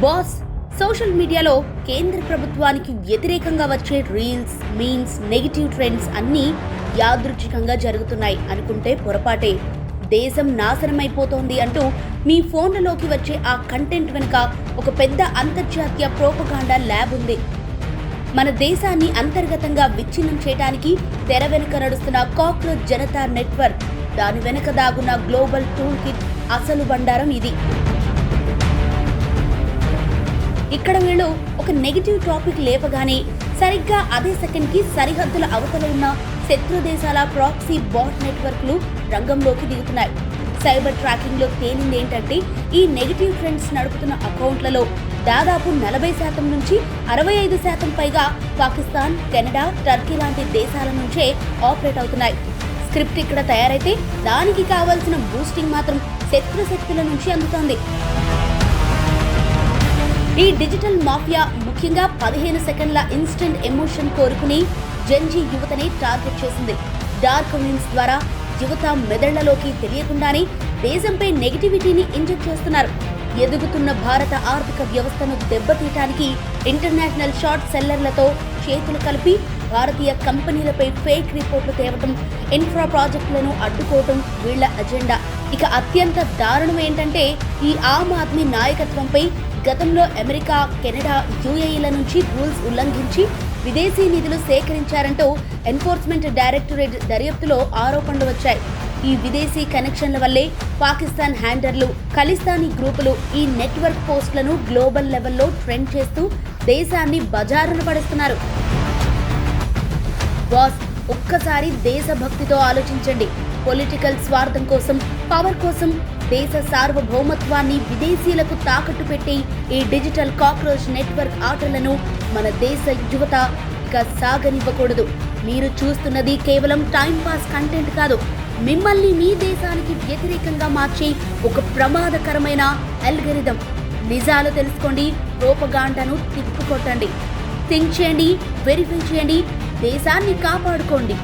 Boss social మీడియాలో కేంద్ర ప్రభుత్వానికి వ్యతిరేకంగా వచ్చే రీల్స్, మీమ్స్, నెగిటివ్ ట్రెండ్స్ అన్నీ యాదృచ్ఛికంగా జరుగుతున్నాయి అనుకుంటే పొరపాటే. దేశం నాశనమైపోతోంది అంటూ మీ ఫోన్లలోకి వచ్చే ఆ కంటెంట్ వెనుక ఒక పెద్ద అంతర్జాతీయ ప్రోపగాండా ల్యాబ్ ఉంది. మన దేశాన్ని అంతర్గతంగా విచ్ఛిన్నం చేయడానికి తెర వెనుక నడుస్తున్న కాక్రోచ్ జనతా నెట్వర్క్, దాని వెనుక దాగున్న గ్లోబల్ టూల్ కిట్ అసలు బండారం ఇది. ఇక్కడ వీళ్ళు ఒక నెగిటివ్ టాపిక్ లేపగానే సరిగ్గా అదే సెకండ్కి సరిహద్దుల అవతల ఉన్న శత్రు దేశాల ప్రాక్సీ బాట్ నెట్వర్క్లు రంగంలోకి దిగుతున్నాయి. సైబర్ ట్రాకింగ్లో తేలింది ఏంటంటే ఈ నెగిటివ్ ట్రెండ్స్ నడుపుతున్న అకౌంట్లలో దాదాపు 40% నుంచి 65% పైగా పాకిస్తాన్, కెనడా, టర్కీ లాంటి దేశాల నుంచే ఆపరేట్ అవుతున్నాయి. స్క్రిప్ట్ ఇక్కడ తయారైతే దానికి కావాల్సిన బూస్టింగ్ మాత్రం శత్రు శక్తుల నుంచి అందుతోంది. ఈ డిజిటల్ మాఫియా ముఖ్యంగా 15 సెకండ్ల ఇన్స్టెంట్ ఎమోషన్ కోరుకుని జెన్జీ యువతని టార్గెట్ చేసింది. డార్క్ మీమ్స్ ద్వారా యువత మెదళ్లలోకి తెలియకుండానే దేశంపై నెగిటివిటీని ఇంజెక్ట్ చేస్తున్నారు. ఎదుగుతున్న భారత ఆర్థిక వ్యవస్థను దెబ్బతీయటానికి ఇంటర్నేషనల్ షార్ట్ సెల్లర్లతో చేతులు కలిపి భారతీయ కంపెనీలపై ఫేక్ రిపోర్ట్లు తేవటం, ఇన్ఫ్రా ప్రాజెక్టులను అడ్డుకోవటం వీళ్ల అజెండా. ఇక అత్యంత దారుణం ఏంటంటే ఈ ఆమ్ ఆద్మీ నాయకత్వంపై గతంలో అమెరికా, కెనడా, యుఏఈల నుంచి రూల్స్ ఉల్లంఘించి విదేశీ నిధులు సేకరించారంటూ ఎన్ఫోర్స్మెంట్ డైరెక్టరేట్ దర్యాప్తులో ఆరోపణలు వచ్చాయి. ఈ విదేశీ కనెక్షన్ల వల్లే పాకిస్తాన్ హ్యాండర్లు, ఖలిస్తానీ గ్రూపులు ఈ నెట్వర్క్ పోస్టులను గ్లోబల్ లెవెల్లో ట్రెండ్ చేస్తూ దేశాన్ని బజారున పడేస్తున్నారు. బాస్, ఒక్కసారి దేశభక్తితో ఆలోచించండి. పొలిటికల్ స్వార్థం కోసం, పవర్ కోసం దేశ సార్వభౌమత్వాన్ని విదేశీయులకు తాకట్టు పెట్టి ఈ డిజిటల్ కాక్రోచ్ నెట్వర్క్ ఆటలను మన దేశ యువత ఇక సాగనివ్వకూడదు. మీరు చూస్తున్నది కేవలం టైంపాస్ కంటెంట్ కాదు, మిమ్మల్ని మీ దేశానికి వ్యతిరేకంగా మార్చే ఒక ప్రమాదకరమైన అల్గరిథం. నిజాలు తెలుసుకోండి, ప్రోపగాండాను తిప్పుకొట్టండి. థింక్ చేయండి, వెరిఫై చేయండి, దేశాన్ని కాపాడుకోండి.